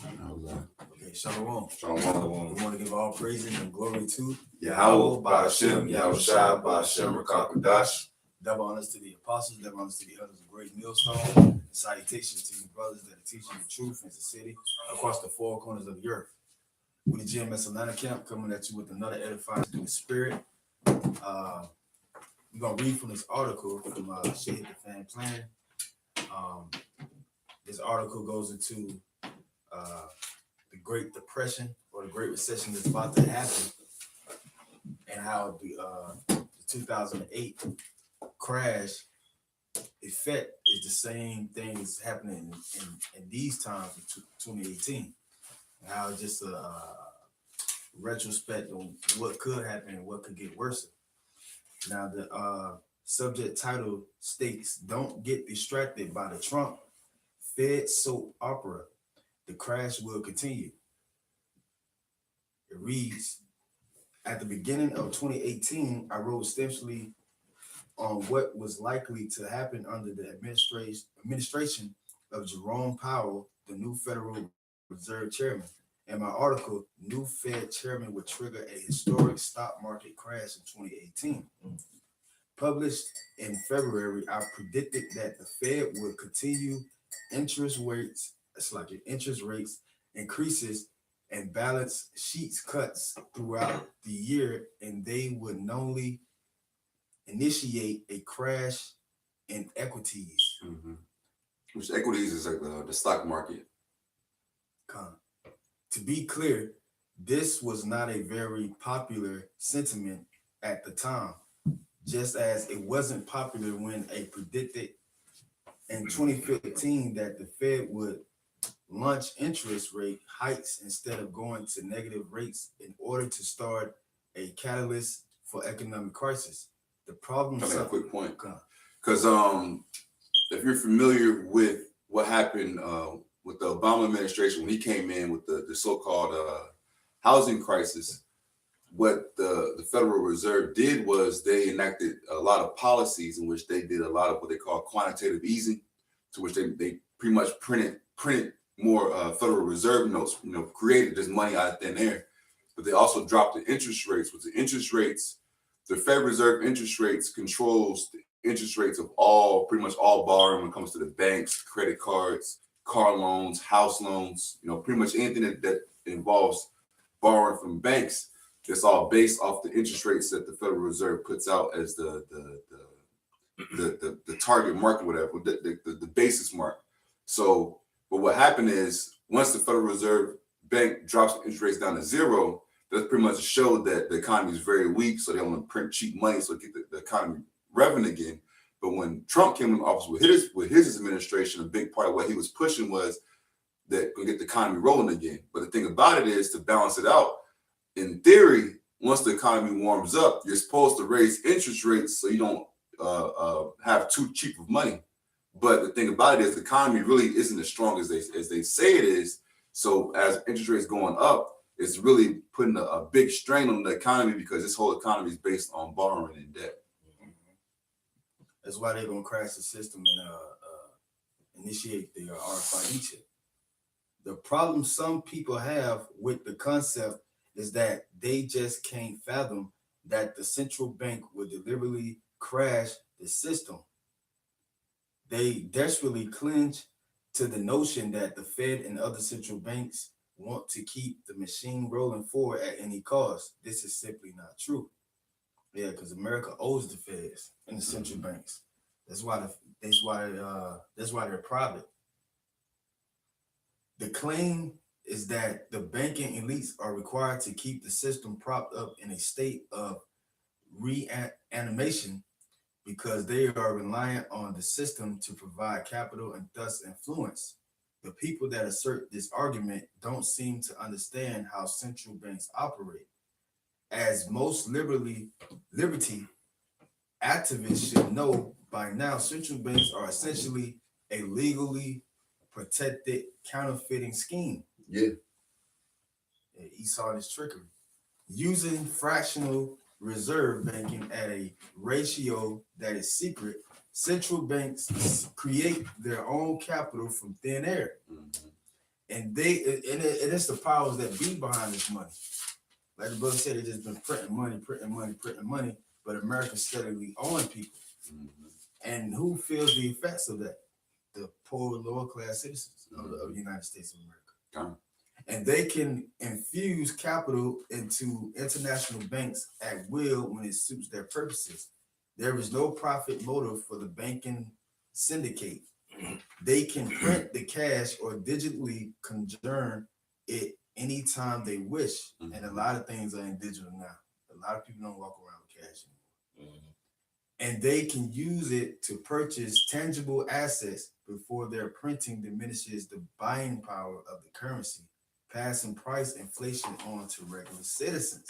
Okay, Shalom. Shalom. We want to give all praises and glory to Yahweh, Ba'ashem, Yahushua, Ba'ashem, Rakakadash. Double honors to the apostles, double honors to the elders of Great Millstone, and salutations to you brothers that are teaching the truth in the city across the four corners of the earth. We the GMS Atlanta Camp coming at you with another edifying in the spirit. We're going to read from this article from Shit Hit the Fan Plan. This article goes into the Great Depression or the Great Recession that's about to happen, and how the 2008 crash effect is the same thing that's happening in these times in 2018. And how just a retrospect on what could happen and what could get worse. Now the subject title states, "Don't get distracted by the Trump Fed soap opera. The crash will continue." It reads, "At the beginning of 2018, I wrote extensively on what was likely to happen under the administration of Jerome Powell, the new Federal Reserve Chairman. In my article, New Fed Chairman Would Trigger a Historic Stock Market Crash in 2018. Published in February, I predicted that the Fed would continue interest rates increases and balance sheets cuts throughout the year, and they would only initiate a crash in equities." Which equities is like the stock market. To be clear, this was not a very popular sentiment at the time, just as it wasn't popular when I predicted in 2015 that the Fed would launch interest rate hikes instead of going to negative rates in order to start a catalyst for economic crisis. The problem. I make a quick point, because if you're familiar with what happened with the Obama administration when he came in with the so-called housing crisis, what the Federal Reserve did was they enacted a lot of policies in which they did a lot of what they call quantitative easing, to which they pretty much printed more Federal Reserve notes, created this money out of thin air. But they also dropped the interest rates. With the interest rates, the Federal Reserve interest rates controls the interest rates of pretty much all borrowing when it comes to the banks, credit cards, car loans, house loans, pretty much anything that involves borrowing from banks. It's all based off the interest rates that the Federal Reserve puts out as the target market, whatever, the basis mark. So, but what happened is once the Federal Reserve Bank drops the interest rates down to zero, that's pretty much showed that the economy is very weak. So they want to print cheap money so get the economy revving again. But when Trump came in office with his administration, a big part of what he was pushing was that going to get the economy rolling again. But the thing about it is, to balance it out, in theory, once the economy warms up, you're supposed to raise interest rates so you don't have too cheap of money. But the thing about it is, the economy really isn't as strong as they say it is. So as interest rates going up, it's really putting a big strain on the economy, because this whole economy is based on borrowing and debt. That's why they're gonna crash the system and initiate the RFID chip. The problem some people have with the concept is that they just can't fathom that the central bank would deliberately crash the system. They desperately cling to the notion that the Fed and other central banks want to keep the machine rolling forward at any cost. This is simply not true. Yeah, because America owes the Feds and the central banks. That's why they're private. The claim is that the banking elites are required to keep the system propped up in a state of reanimation because they are reliant on the system to provide capital and thus influence. The people that assert this argument don't seem to understand how central banks operate. As most liberty activists should know by now, central banks are essentially a legally protected counterfeiting scheme. Yeah. He saw this trickery. Using fractional reserve banking at a ratio that is secret, central banks create their own capital from thin air. and it's the powers that be behind this money. Like the brother said, they just been printing money, but America's steadily owing people. And who feels the effects of that? The poor, lower class citizens of the United States of America. And they can infuse capital into international banks at will when it suits their purposes. There is no profit motive for the banking syndicate. They can print the cash or digitally conjure it anytime they wish. And a lot of things are in digital now. A lot of people don't walk around with cash anymore. And they can use it to purchase tangible assets before their printing diminishes the buying power of the currency, passing price inflation on to regular citizens.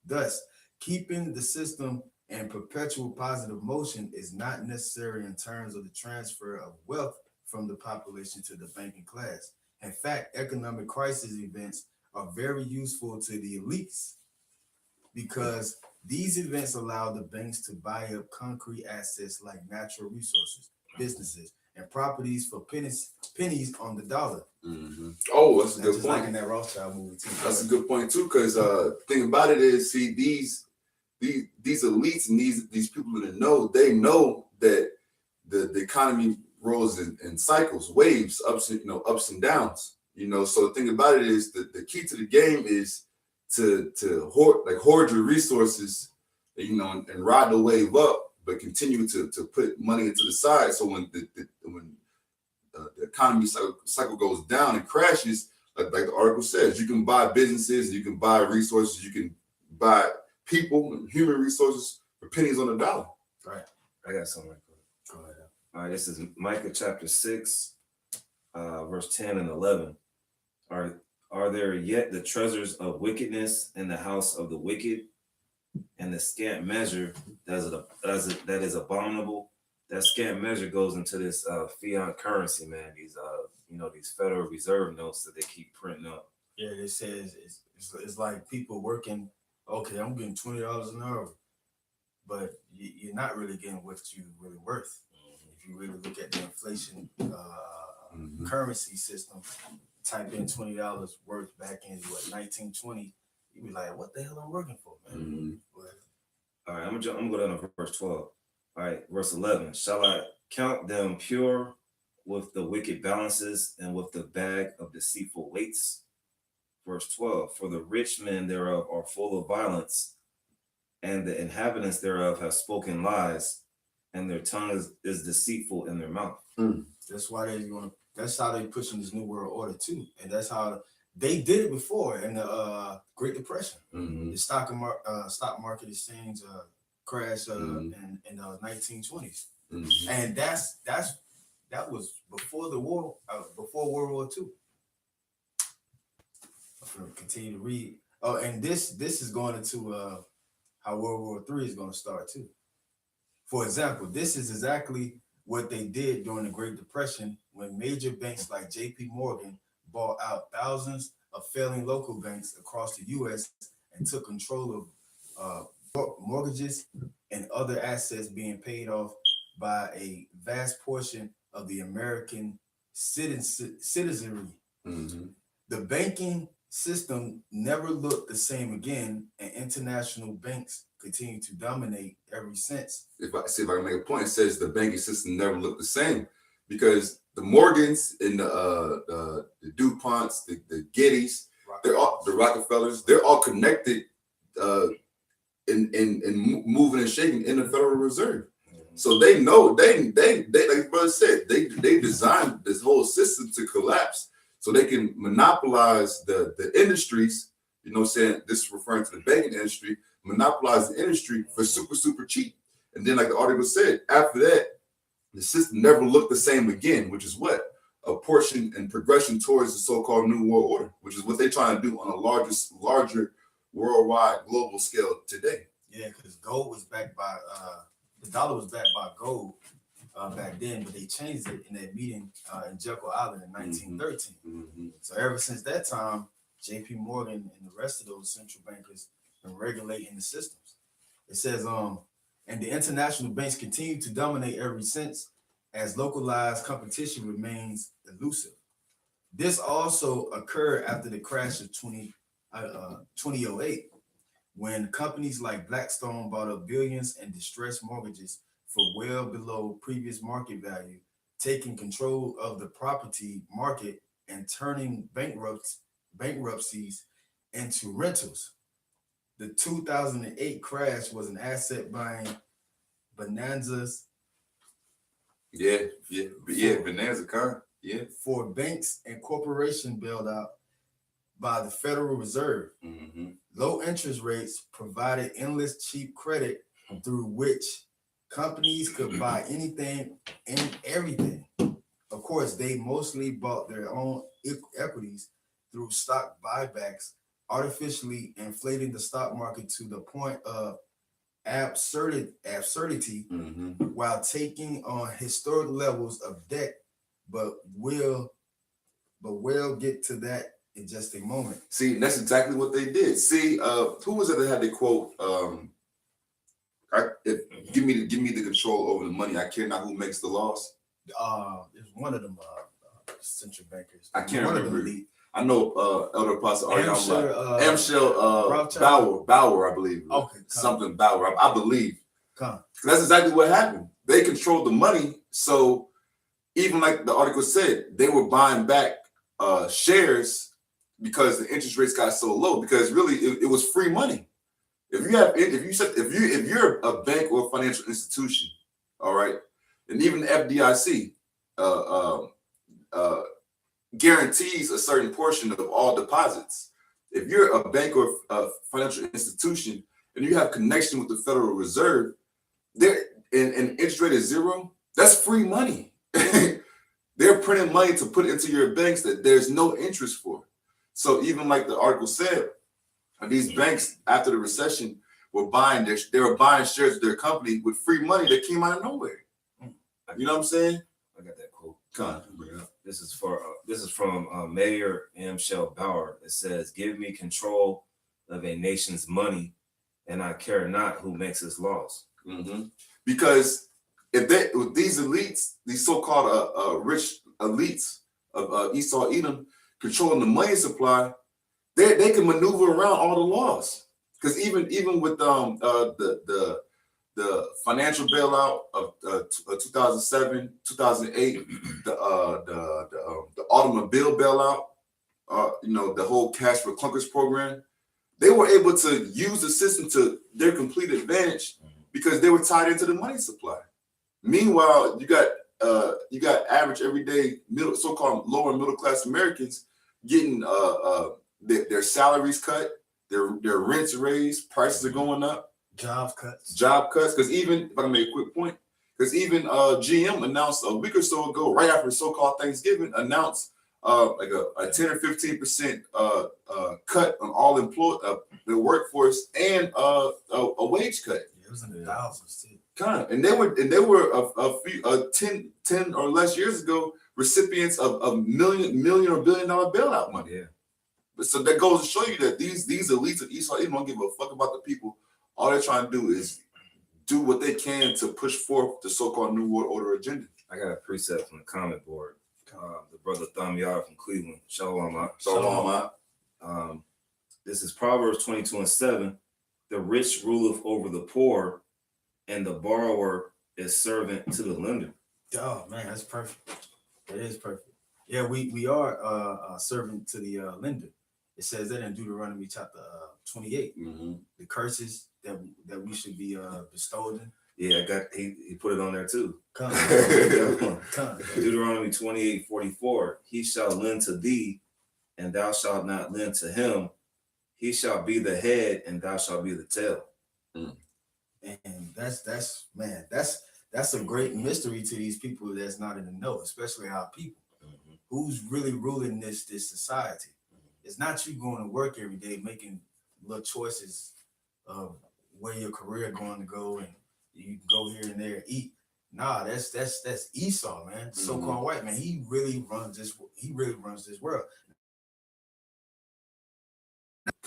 Thus, keeping the system in perpetual positive motion is not necessary in terms of the transfer of wealth from the population to the banking class. In fact, economic crisis events are very useful to the elites because these events allow the banks to buy up concrete assets like natural resources, businesses, and properties for pennies on the dollar. Oh, that's a good just point. Like in that Rothschild movie too. That's a good point too, because thing about it is, see, these elites and these people in the know, they know that the economy rolls in cycles, waves, ups and downs. So the thing about it is that the key to the game is to hoard your resources, and ride the wave up, but continue to put money into the side. So when the economy cycle goes down and crashes, like the article says, you can buy businesses, you can buy resources, you can buy people and human resources for pennies on the dollar. Right. I got something right quick. Go ahead. All right, this is Micah chapter 6, verse 10 and 11. Are there yet the treasures of wickedness in the house of the wicked, and the scant measure that is abominable? That scant measure goes into this fiat currency, man. These Federal Reserve notes that they keep printing up. Yeah, it says it's like people working. Okay, I'm getting $20 an hour, but you're not really getting what you really worth. If you really look at the inflation currency system, type in $20 worth back in 1920, you be like, what the hell I'm working for, man? All right, I'm gonna go down to verse 12. All right, verse 11. Shall I count them pure with the wicked balances and with the bag of deceitful weights? Verse 12. For the rich men thereof are full of violence, and the inhabitants thereof have spoken lies, and their tongue is deceitful in their mouth. That's why that's how they pushing this new world order too, and that's how they did it before in the Great Depression. The stock market exchange crash in the 1920s, and that was before the war, before World War II. I'm gonna continue to read. Oh, and this is going into how World War III is going to start too. For example, this is exactly what they did during the Great Depression when major banks like J.P. Morgan bought out thousands of failing local banks across the U.S. and took control of mortgages and other assets being paid off by a vast portion of the American citizenry. The banking system never looked the same again, and international banks continue to dominate ever since. If I can make a point, it says the banking system never looked the same because the Morgans and the DuPonts, the Gettys, they're all the Rockefellers, they're all connected in moving and shaking in the Federal Reserve. So they know they like brother said, they designed this whole system to collapse so they can monopolize the industries, you know what I'm saying? This is referring to the banking industry, monopolize the industry for super cheap. And then like the article said, after that, the system never looked the same again, which is what? A portion and progression towards the so-called New World Order, which is what they're trying to do on a larger worldwide global scale today. Yeah, because gold was backed by the dollar was backed by gold back then, but they changed it in that meeting in Jekyll Island in 1913. So ever since that time, J.P. Morgan and the rest of those central bankers been regulating the systems. It says, and the international banks continue to dominate ever since as localized competition remains elusive. This also occurred after the crash of 2008, when companies like Blackstone bought up billions in distressed mortgages for well below previous market value, taking control of the property market and turning bankruptcies into rentals. The 2008 crash was an asset buying bonanzas Yeah. Bonanza car. Yeah. for banks and corporation bailed out by the Federal Reserve. Mm-hmm. Low interest rates provided endless cheap credit through which companies could buy anything and everything. Of course, they mostly bought their own equities through stock buybacks, artificially inflating the stock market to the point of absurdity Mm-hmm. while taking on historic levels of debt, but we'll get to that in just a moment. See, that's exactly what they did. See, who was it that had the quote? Give me the control over the money. I care not who makes the laws. It's one of them central bankers. I can't one remember. Of them I know Elder Apostle Amshel, Bauer, I believe. Okay, Something Bauer, I believe. come. That's exactly what happened. They controlled the money. So even like the article said, they were buying back shares because the interest rates got so low. Because really, it was free money. If you're a bank or a financial institution, all right, and even the FDIC guarantees a certain portion of all deposits. If you're a bank or a financial institution and you have connection with the Federal Reserve, there and interest rate is zero, that's free money. They're printing money to put into your banks that there's no interest for. So even like the article said, these banks after the recession were buying shares of their company with free money that came out of nowhere. You know what I'm saying? I got that quote. Bring it up. This is from Mayor Amshel Bauer. It says, "Give me control of a nation's money, and I care not who makes its laws." Mm-hmm. Because with these elites, these so-called rich elites of Esau Edom controlling the money supply, they can maneuver around all the laws. Because even with the financial bailout of 2007, 2008, the automobile bailout, the whole Cash for Clunkers program, they were able to use the system to their complete advantage because they were tied into the money supply. Meanwhile, you got average everyday so-called lower middle class Americans getting their salaries cut, their rents raised, prices are going up. Job cuts. Because even if I can make a quick point, because even GM announced a week or so ago, right after so-called Thanksgiving, announced like a 10 or 15% cut on all the workforce and a wage cut. Yeah, it was in the thousands too. Kind of, and they were a few 10 or less years ago recipients of million or $1 billion bailout money. Yeah. But so that goes to show you that these elites of Esau even don't give a fuck about the people. All they're trying to do is do what they can to push forth the so-called New World Order agenda. I got a precept from the comment board. The brother Thumb Yard from Cleveland. Shalom. This is Proverbs 22:7. The rich ruleth over the poor, and the borrower is servant to the lender. Oh man, that's perfect. That is perfect. Yeah, we are servant to the lender. It says that in Deuteronomy chapter 28. Mm-hmm. The curses that we should be bestowed in. Yeah, he put it on there too. Come. Deuteronomy 28:44. He shall lend to thee, and thou shalt not lend to him. He shall be the head, and thou shalt be the tail. Mm. And that's a great mystery to these people that's not in the know, especially our people. Mm-hmm. Who's really ruling this society? Mm-hmm. It's not you going to work every day making little choices of where your career going to go and you can go here and there and eat. Nah, that's Esau, man. Mm-hmm. So-called white man. He really runs this world.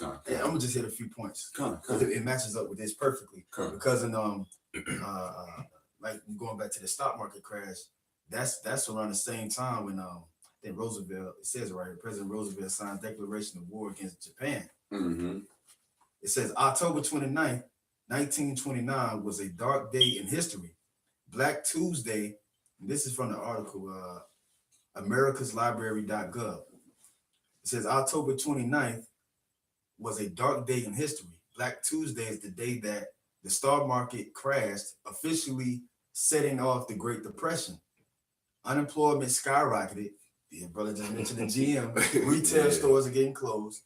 Yeah, I'm gonna just hit a few points because it matches up with this perfectly. Because in like going back to the stock market crash, that's around the same time when think Roosevelt, it says it right here, President Roosevelt signed declaration of war against Japan. Mm-hmm. It says October 29th, 1929 was a dark day in history. Black Tuesday, and this is from the article, americaslibrary.gov. It says October 29th was a dark day in history. Black Tuesday is the day that the stock market crashed, officially setting off the Great Depression. Unemployment skyrocketed. The brother just mentioned the GM. Retail stores are getting closed.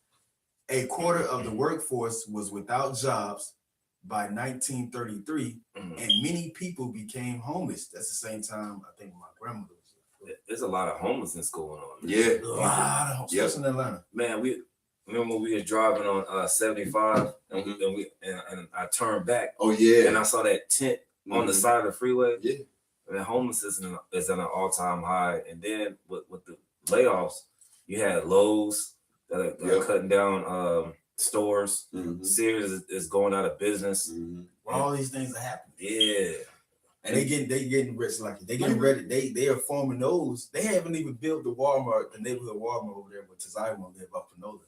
A quarter of the workforce was without jobs by 1933, and many people became homeless. That's the same time I think my grandmother was. There's a lot of homelessness going on. Yeah. A lot of, especially in Atlanta. Man, we remember when we were driving on 75 and I turned back Oh yeah. and I saw that tent on the side of the freeway. Yeah. And homelessness is at an all-time high. And then with the layoffs, you had Lowe's that are cutting down stores. Sears is going out of business. All these things are happening. Yeah. And they getting rich like they getting ready. They are forming those. They haven't even built the Walmart, the neighborhood Walmart over there, which is I want to live up in Nola.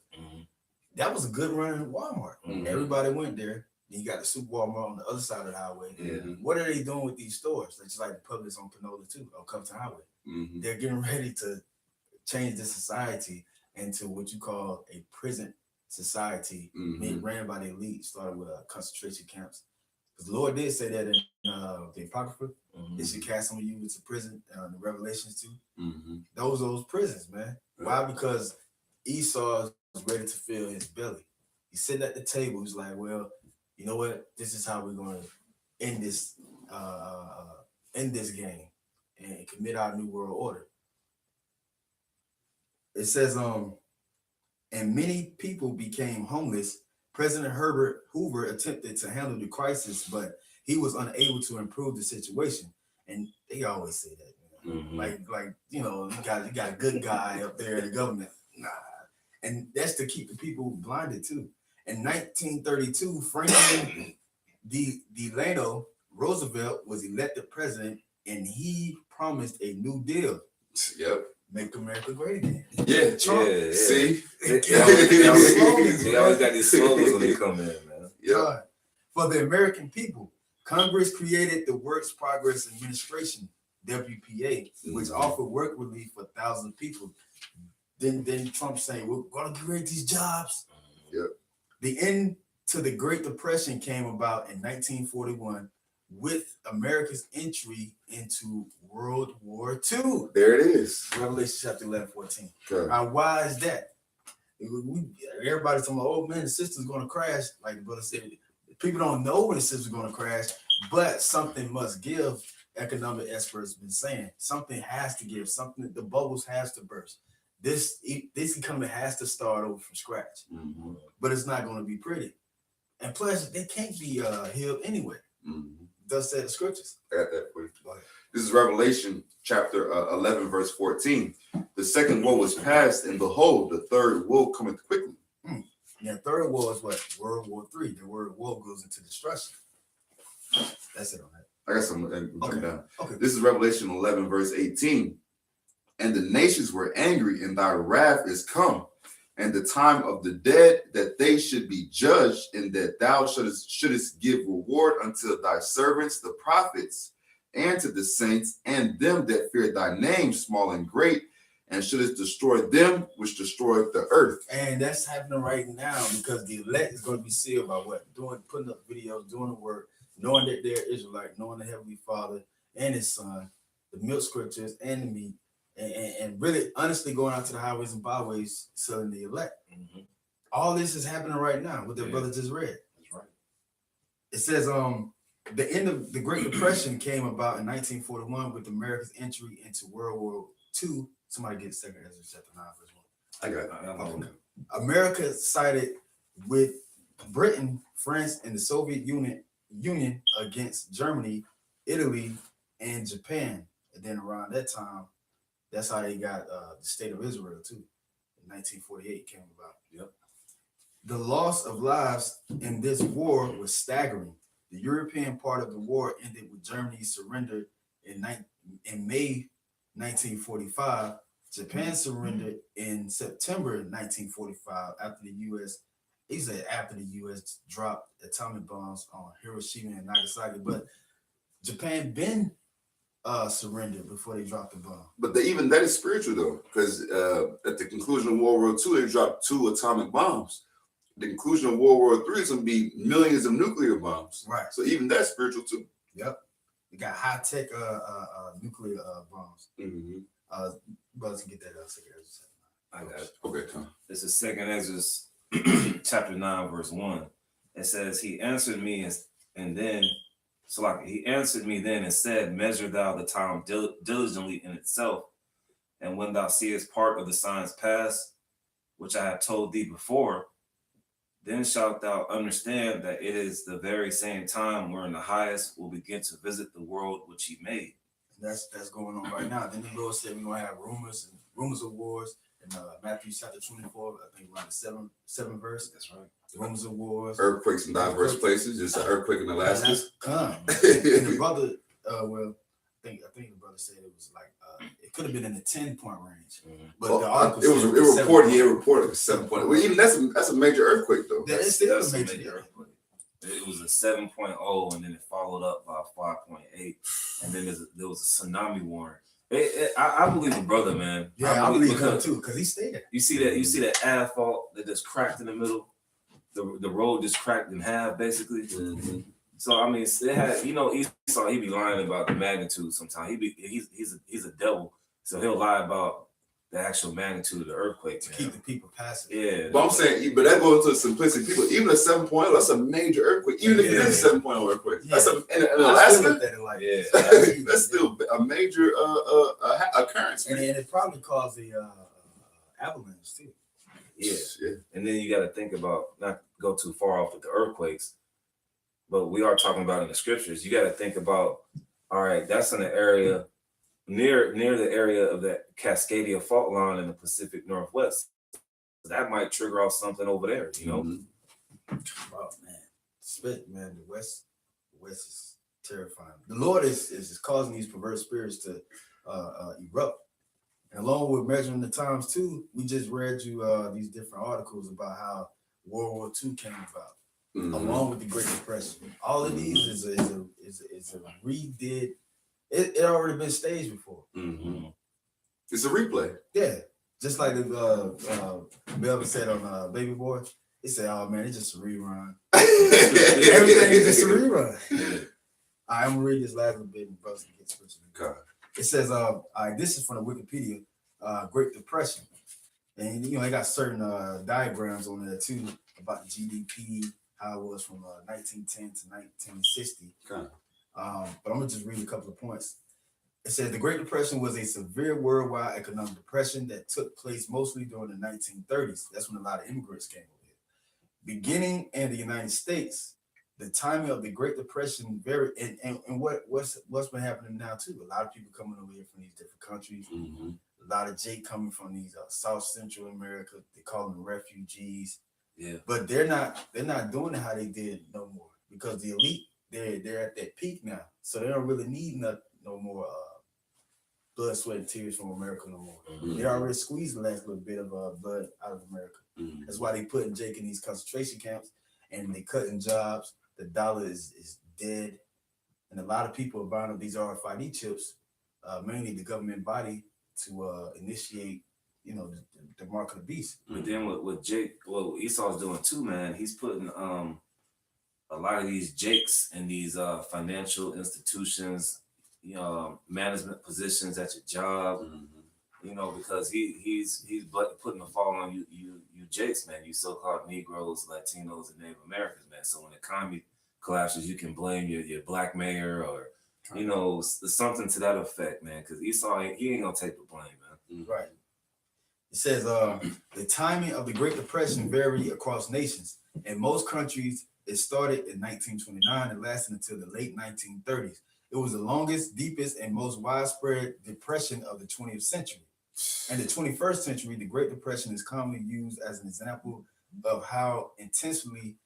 That was a good running Walmart. Everybody went there. Then you got the Super Walmart on the other side of the highway. What are they doing with these stores? They're just like the Publix on Panola too, or Compton Highway. They're getting ready to change the society into what you call a prison society, ran by the elite, started with concentration camps. Because the Lord did say that in the Apocrypha, they should cast some of you into prison, the Revelations too. Those prisons, man. Why? Because Esau was ready to fill his belly. He's sitting at the table. He's like, well, you know what? This is how we're going to end this game and commit our new world order. It says, and many people became homeless. President Herbert Hoover attempted to handle the crisis, but he was unable to improve the situation. And they always say that, like you know, you got a good guy up there in the government. Nah, and that's to keep the people blinded too. In 1932, Franklin Delano Roosevelt was elected president, and he promised a New Deal. Yep. Make America great again. Yeah. Trump. Yeah. See? They always got these slogans when they come in, man. Yeah. For the American people, Congress created the Works Progress Administration, WPA, which offered work relief for thousands of people. Then Trump saying, we're going to create these jobs. Yep. The end to the Great Depression came about in 1941 with America's entry into World War II. There it is. Revelation chapter 11:14. Okay. Now, why is that? Everybody's talking about, oh man, the system's going to crash. Like the brother said, people don't know when the system's going to crash, but something must give. Economic experts have been saying something has to give. Something, the bubbles has to burst. This economy has to start over from scratch, but it's not going to be pretty. And plus, they can't be healed anyway. Thus said the scriptures. I got that for you. This is Revelation chapter 11, verse 14. The second woe was past, and behold, the third woe cometh quickly. Yeah, third woe is what? World War III. The word woe goes into destruction. That's it on that. I got some coming down. Okay. This is Revelation 11, verse 18. And the nations were angry, and thy wrath is come, and the time of the dead, that they should be judged, and that thou shouldest give reward unto thy servants, the prophets, and to the saints, and them that fear thy name, small and great, and shouldest destroy them which destroy the earth. And that's happening right now because the elect is going to be sealed by what? Putting up videos, doing the work, knowing that they're Israelite, knowing the Heavenly Father and His Son, the milk scriptures and the meat, and really honestly going out to the highways and byways selling the elect. All this is happening right now, what the brother just read. That's right. It says, the end of the Great Depression came about in 1941 with America's entry into World War II. Somebody get 2 Ezra chapter 9, verse 1. I got it. America sided with Britain, France, and the Soviet Union against Germany, Italy, and Japan. And then around that time, that's how they got the state of Israel too. In 1948 came about. Yep. The loss of lives in this war was staggering. The European part of the war ended with Germany's surrender in May 1945, Japan surrendered in September 1945 after the U.S. He said after the U.S. dropped atomic bombs on Hiroshima and Nagasaki, but Japan been surrendered before they dropped the bomb. But even that is spiritual though, because at the conclusion of World War II, they dropped 2 atomic bombs. The conclusion of World War III is going to be millions of nuclear bombs. Right. So even that's spiritual too. Yep. They got high tech nuclear bombs. Mm-hmm. Brothers can get that second Ezra. I got it. Okay, Tom. This is Second Exodus, chapter 9, verse 1. It says, He answered me and then, so like he answered me then and said, Measure thou the time diligently in itself, and when thou seest part of the signs pass, which I have told thee before, then shalt thou understand that it is the very same time wherein the highest will begin to visit the world which he made. That's going on right now. Then the Lord said we're gonna have rumors of wars in Matthew chapter 24, I think around the 7th verse. That's right. Rumors of wars. Earthquakes in diverse places. Just an earthquake in Alaska. That's come. And the brother, well, I think the brother said it was like it could have been in the 10-point range. Mm-hmm. But Well, the article it reported a 7 point. Well, even that's a major earthquake though. That is still a That's a major major earthquake. It was a 7.0, and then it followed up by 5.8, and then there was a tsunami warning. I believe the brother, man. Yeah, I believe him because too, because he stayed there. You see that asphalt that just cracked in the middle. The road just cracked in half, basically. Mm-hmm. So I mean, it had, Esau, he be lying about the magnitude sometimes. He's a devil, so he'll lie about the actual magnitude of the earthquake To keep the people passive. Yeah, But I'm saying, but that goes to simplicity. People, even a 7.0, that's a major earthquake. Even if it is a 7.0 earthquake, that's in Alaska. yeah. That's still a major occurrence. And it probably caused the avalanche too. Yeah. And then you got to think about, not go too far off with the earthquakes, but we are talking about in the scriptures. You got to think about, all right, that's in the area near the area of that Cascadia fault line in the Pacific Northwest. That might trigger off something over there, Mm-hmm. Oh man, the West is terrifying. The Lord is causing these perverse spirits to erupt. And along with measuring the times too, we just read you these different articles about how World War II came about, along with the Great Depression. All of these is a redid. It already been staged before. Mm-hmm. It's a replay. Yeah, just like Melvin said on Baby Boy. He said, "Oh man, it's just a rerun. Everything is just a rerun." I'm gonna read this last little bit and brothers can get switching. God. It says, this is from the Wikipedia, Great Depression. And, they got certain diagrams on there, too, about the GDP, how it was from 1910 to 1960. Okay. But I'm going to just read a couple of points. It says, the Great Depression was a severe worldwide economic depression that took place mostly during the 1930s. That's when a lot of immigrants came over here. Beginning in the United States, the timing of the Great Depression varied, and what's been happening now too. A lot of people coming over here from these different countries. Mm-hmm. A lot of Jake coming from these South Central America. They call them refugees. Yeah. But they're not doing it how they did no more, because the elite they're at that peak now, so they don't really need no more blood, sweat, and tears from America no more. Mm-hmm. They already squeezed the last little bit of blood out of America. Mm-hmm. That's why they putting Jake in these concentration camps, and they cutting jobs. The dollar is dead, and a lot of people are buying up these RFID chips, mainly the government body, to initiate, the mark of the beast. But then with Jake, what Esau's doing too, man, he's putting a lot of these Jakes in these financial institutions, management positions at your job, because he's putting a fall on you Jakes, man, you so-called Negroes, Latinos, and Native Americans, man. So when the economy collapses, you can blame your black mayor or something to that effect, man. Because Esau he ain't gonna take the blame, man. Right. It says the timing of the Great Depression varied across nations. In most countries, it started in 1929 and lasted until the late 1930s. It was the longest, deepest, and most widespread depression of the 20th century. In the 21st century, the Great Depression is commonly used as an example of how intensely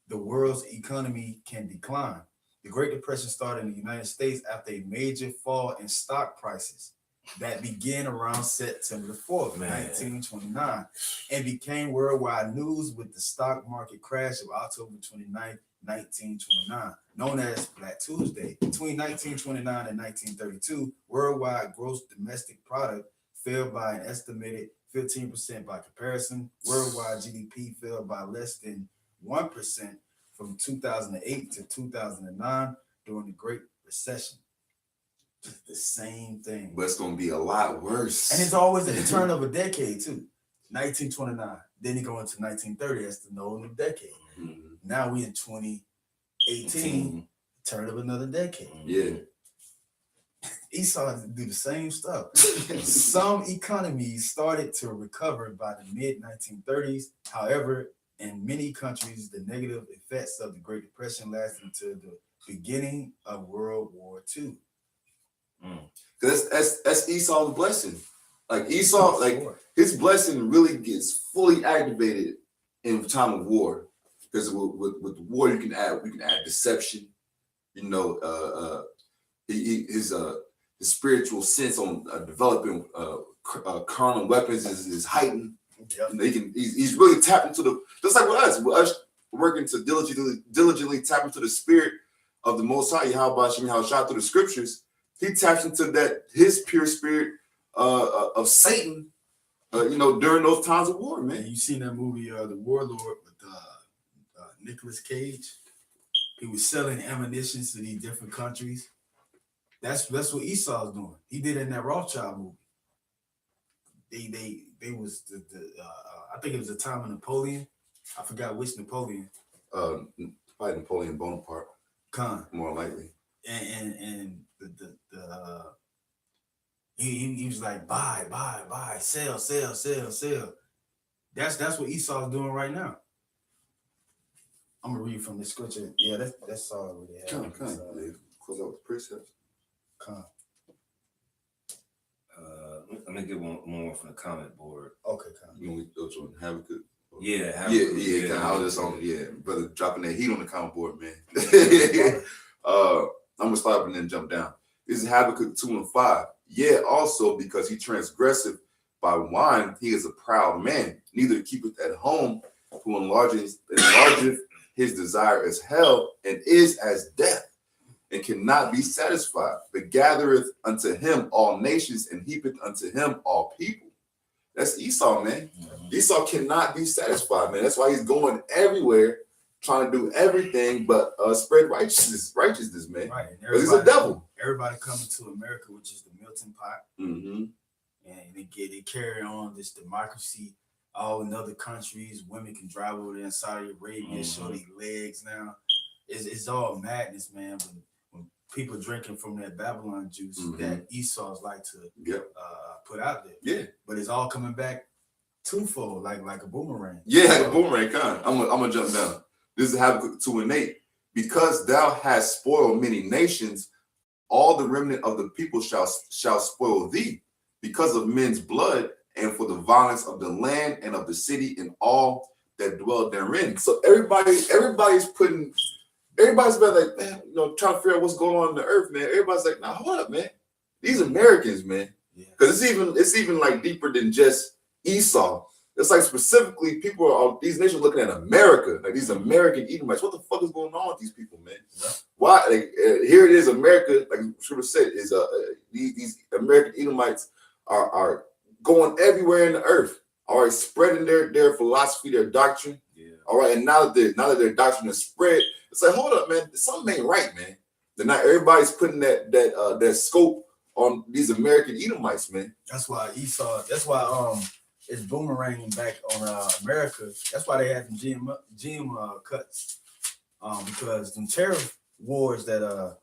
the world's economy can decline. The Great Depression started in the United States after a major fall in stock prices that began around September the 4th, Man. 1929, and became worldwide news with the stock market crash of October 29th, 1929, known as Black Tuesday. Between 1929 and 1932, worldwide gross domestic product fell by an estimated 15% by comparison. Worldwide GDP fell by less than 1% from 2008 to 2009 during the Great Recession. The same thing. But it's gonna be a lot worse. And it's always at the turn of a decade, too. 1929. Then you go into 1930. That's the new decade. Mhm. Now we in 2018, turn of another decade. Yeah. Esau had to do the same stuff. Some economies started to recover by the mid-1930s. However, in many countries, the negative effects of the Great Depression lasted until the beginning of World War II. Cause that's Esau's blessing. Like Esau, like Sure. his blessing really gets fully activated in time of war. Because with war, you can add deception. You know, his spiritual sense on developing carnal weapons is heightened. Yep. You know, he's really tapped into the, just like with us working to diligently tap into the spirit of the Most High, Yahweh Shem Yahushua through the scriptures. He taps into that his pure spirit of Satan, you know, during those times of war, man. And you seen that movie, The Warlord, with Nicolas Cage? He was selling ammunition to these different countries. That's what Esau's doing. He did it in that Rothschild movie. They was the I think it was the time of Napoleon. I forgot which Napoleon. Probably Napoleon Bonaparte, Khan. more likely. And he was like buy, sell. That's what Esau's doing right now. I'm gonna read from the scripture. Yeah, that's all we have. Close out with the precepts. Let me get one more from the comment board. Okay, Khan. You want me to go to Habakkuk? Yeah, Yeah. I was just on, brother, dropping that heat on the comment board, man. I'm gonna start and then jump down. This is Habakkuk 2:5. Yeah, also because he transgresseth by wine, he is a proud man. Neither keepeth at home, who enlargeth his desire as hell, and is as death, and cannot be satisfied, but gathereth unto him all nations, and heapeth unto him all people. That's Esau, man. Esau cannot be satisfied, man. That's why he's going everywhere, trying to do everything but spread righteousness, man. Right. Because he's a devil. Everybody coming to America, which is the melting pot, Mm-hmm. and they carry on this democracy. All in other countries, women can drive over there in Saudi Arabia, show their legs now. It's all madness, man. When people drinking from that Babylon juice that Esau's like to put out there. Yeah. But it's all coming back twofold, like a boomerang. Yeah, like a boomerang, kind. I'm gonna jump down. This is Habakkuk 2:8. Because thou hast spoiled many nations, all the remnant of the people shall spoil thee, because of men's blood, and for the violence of the land and of the city and all that dwell therein. So everybody's been like, man, you know, trying to figure out what's going on in the earth, man. Everybody's like, nah, hold up, man. These Americans, man. Because it's even like deeper than just Esau. It's like specifically these nations looking at America, like these American Edomites. What the fuck is going on with these people, man? Why? Like, here it is, America, like Scripture said, is these American Edomites are going everywhere in the earth. All right, spreading their philosophy, their doctrine. Yeah. All right, and now that their doctrine is spread, it's like, hold up, man, something ain't right, man. They're not everybody's putting that scope on these American Edomites, man. That's why Esau. That's why it's boomeranging back on America. That's why they had the GM cuts, because the tariff wars that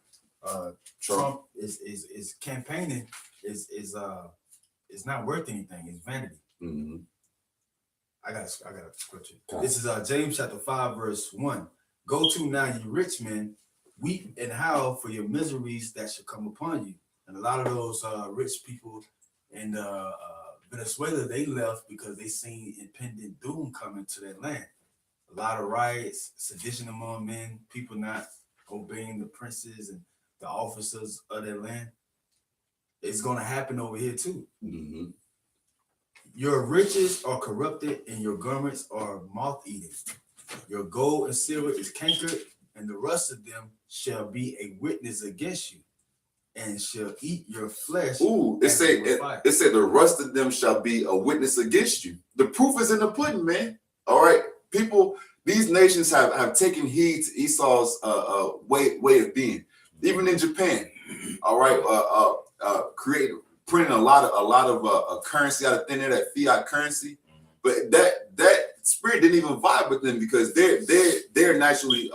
Trump is campaigning is not worth anything. It's vanity. Mm-hmm. I got a scripture. This is James chapter 5 verse 1. Go to now, you rich men, weep and howl for your miseries that shall come upon you. And a lot of those rich people in Venezuela, they left because they seen impending doom coming to their land. A lot of riots, sedition among men, people not obeying the princes and the officers of their land. it's gonna happen over here too. Mm-hmm. Your riches are corrupted, and your garments are moth-eaten. Your gold and silver is cankered, and the rust of them shall be a witness against you, and shall eat your flesh. Ooh, it as say with fire. it said the rest of them shall be a witness against you. The proof is in the pudding, man. All right, people. These nations have taken heed to Esau's way of being. Even in Japan, all right, printing a lot of currency out of thin air, that fiat currency. But that spirit didn't even vibe with them because they're naturally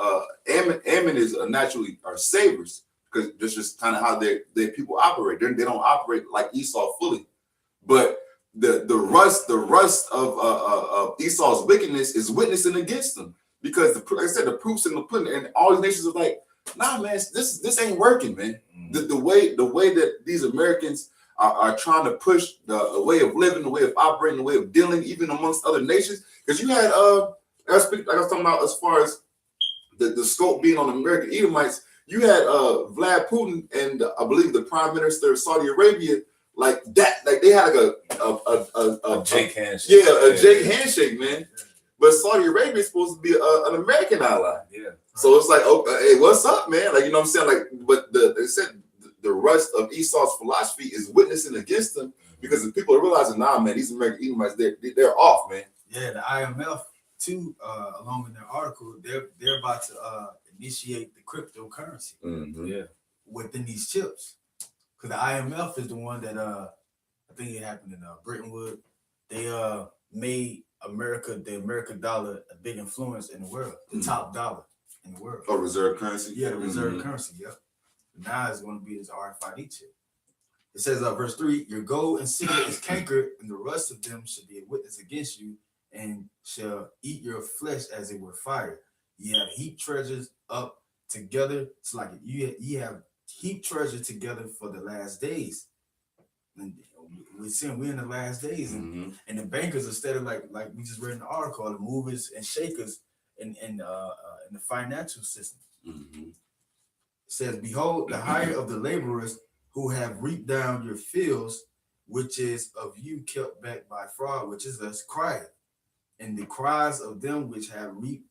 Ammon is naturally are savers because that's just kind of how their people operate. They don't operate like Esau fully, but the rust of Esau's wickedness is witnessing against them because like I said, the proof's in the pudding, and all these nations are like, nah, man, this ain't working, man. The way that these Americans are trying to push the way of living, the way of operating, the way of dealing, even amongst other nations. Because you had, like I was talking about as far as the scope being on American Edomites, you had Vlad Putin and I believe the Prime Minister of Saudi Arabia, like that, like they had like A Jake handshake. yeah, a Jake handshake, man. But Saudi Arabia is supposed to be an American ally. Yeah. So it's like, okay, hey, what's up, man? Like, you know what I'm saying? Like, but they said the rest of Esau's philosophy is witnessing against them because the people are realizing, nah, man, these American Edomites, they're off, man. Yeah, the IMF too, along in their article, they're about to initiate the cryptocurrency Yeah. within these chips. Because the IMF is the one that I think it happened in Bretton Woods. They made the American dollar a big influence in the world, the top dollar in the world. Oh, reserve currency? Yeah, the reserve currency, yep. Now it's going to be this RFID chip. It says, verse 3, your gold and silver is cankered, and the rust of them shall be a witness against you, and shall eat your flesh as it were fire. You have heaped treasures up together. It's like you have heaped treasure together for the last days. And we're seeing we're in the last days, and the bankers instead of like we just read in the article, the movers and shakers in the financial system. It says, behold, the hire of the laborers who have reaped down your fields, which is of you kept back by fraud, which is us crying. And the cries of them which have reaped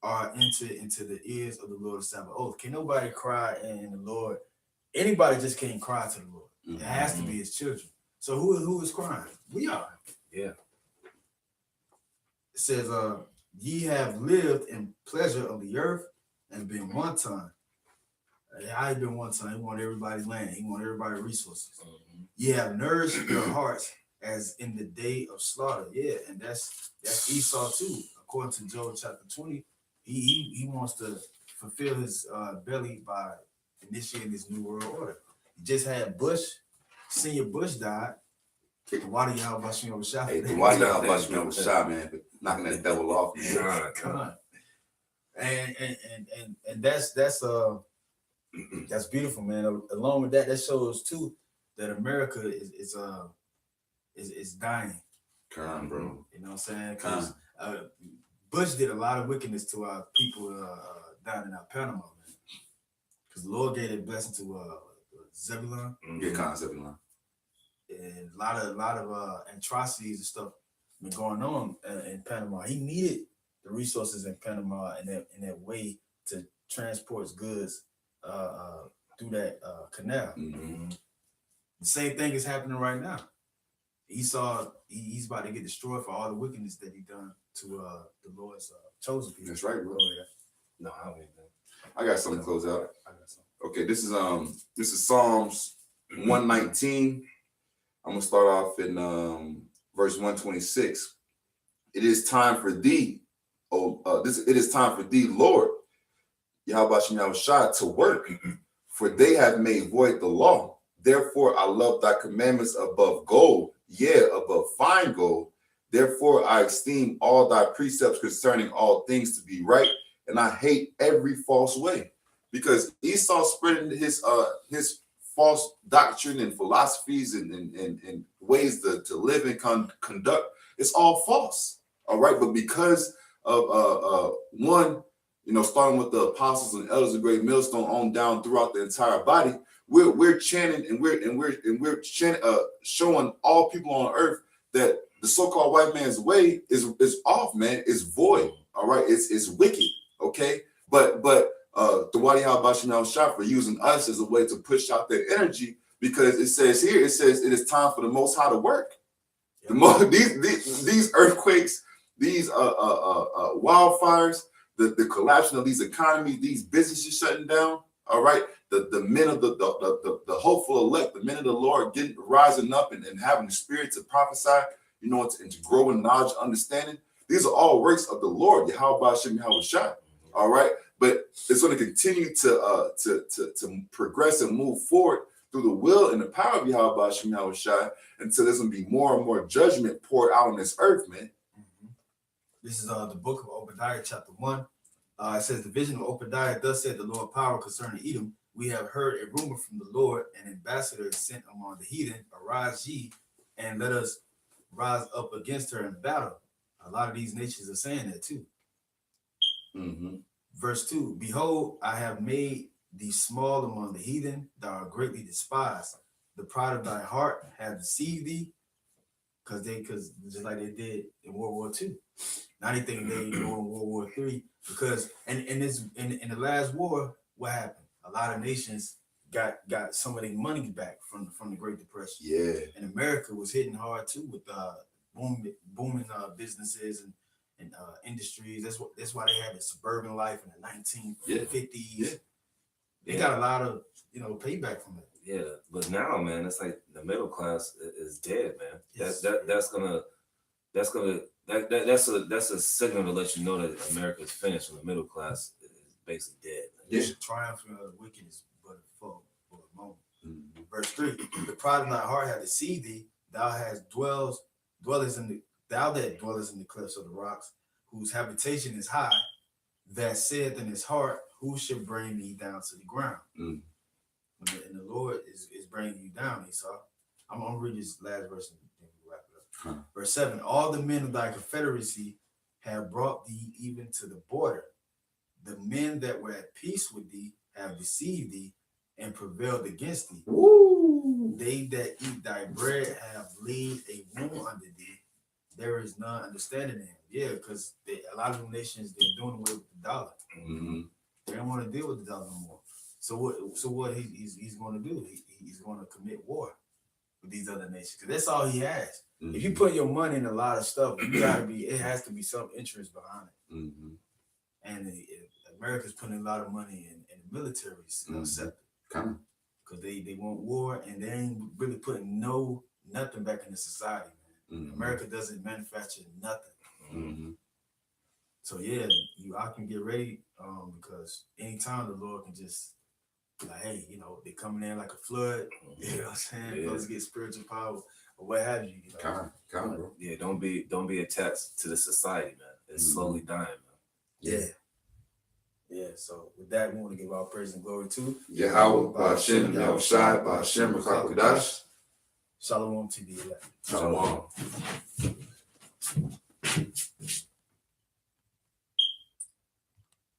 are entered into the ears of the Lord of Sabaoth. Can nobody cry in the Lord? Anybody just can't cry to the Lord. It has to be his children. So who is crying? We are. Yeah. It says, ye have lived in pleasure of the earth and been one time. I had been one time. He wanted everybody's land. He wanted everybody's resources. Ye have nourished your hearts as in the day of slaughter. Yeah, and that's Esau too. According to Job chapter 20, he wants to fulfill his belly by initiating this new world order. He just had Senior Bush died. The water y'all Bashim over shot. Hey, the water y'all Bashim over shot, man, for knocking that devil off, man. Come on. And that's beautiful, man. Along with that, that shows too that America is dying. Come on, bro. You know what I'm saying? Because Bush did a lot of wickedness to our people down in our Panama, man. Because the Lord gave a blessing to Zebulon. Yeah, Zebulon. And a lot of atrocities and stuff been going on in Panama. He needed the resources in Panama and that way to transport goods through that canal. The same thing is happening right now. Esau, he's about to get destroyed for all the wickedness that he done to the Lord's chosen people. That's right, bro. No, I don't need that. I got something to close out. I got something. Okay, this is Psalms 119. I'm gonna start off in verse 126. It is time for thee, it is time for thee, Lord, Yahweh Shem Yahushua, to work, for they have made void the law. Therefore I love thy commandments above gold, yea, above fine gold. Therefore I esteem all thy precepts concerning all things to be right, and I hate every false way. Because Esau spreading his false doctrine and philosophies and ways to live and conduct, it's all false. All right, but because of one, starting with the apostles and elders of Great Millstone on down throughout the entire body, we're chanting and we're chanting, showing all people on earth that the so-called white man's way is off, man. It's void. All right, it's wicked. Okay, but the Wadi Habashim shot for using us as a way to push out that energy, because it says it is time for the Most High to work. These earthquakes, these wildfires, the collapsing of these economies, these businesses shutting down. All right, the men of the hopeful elect, the men of the Lord rising up and having the spirit to prophesy, you know, and to grow in knowledge, understanding. These are all works of the Lord, Yahweh Hashem Yahweh Shai. All right, but it's going to continue to progress and move forward through the will and the power of Yahweh Hashem Yahweh Shai, until there's going to be more and more judgment poured out on this earth, man. This is the book of Obadiah, chapter 1. It says, the vision of Obadiah, thus said the Lord power concerning Edom. We have heard a rumor from the Lord, an ambassador is sent among the heathen. Arise ye, and let us rise up against her in battle. A lot of these nations are saying that too. Verse 2, behold, I have made thee small among the heathen, thou art greatly despised. The pride of thy heart have deceived thee, because just like they did in World War II. Now they think they go in World War III, because in the last war, what happened? A lot of nations got some of their money back from the Great Depression. Yeah. And America was hitting hard too with booming businesses and industries. That's why they had the suburban life in the 1950s. Yeah. They got a lot of payback from it. Yeah, but now, man, it's like the middle class is dead, man. Yes. That's a signal to let you know that America's finished, and the middle class is basically dead. Yeah. The triumph of the wicked is but for a moment. Verse 3: the pride of thy heart hath deceived thee. Thou that dwellest in the cliffs of the rocks, whose habitation is high, that saith in his heart, who shall bring me down to the ground? And the Lord is bringing you down, Esau. I'm gonna read this last verse and then we'll wrap it up. Verse 7: all the men of thy confederacy have brought thee even to the border. The men that were at peace with thee have deceived thee and prevailed against thee. Woo. They that eat thy bread have laid a wound under thee. There is none understanding them. Yeah, because a lot of them nations, they're doing away with the dollar. They don't want to deal with the dollar no more. So what he's going to do? He's going to commit war with these other nations, because that's all he has. If you put your money in a lot of stuff, it has to be some interest behind it. And America's putting a lot of money in the military sector, because they want war, and they ain't really putting nothing back into society, man. America doesn't manufacture nothing. So yeah, I can get ready, because anytime the Lord can just be like, hey, they coming in like a flood. You know what I'm saying? Yeah. Let's get spiritual power or what have you. Bro. Yeah, don't be attached to the society, man. It's slowly dying, man. Yeah. So with that, we want to give our praise and glory to Yahweh Ba'ashem Yahweh Shai Ba'ashem Rakakwadash. Shalom to the elect. Shalom.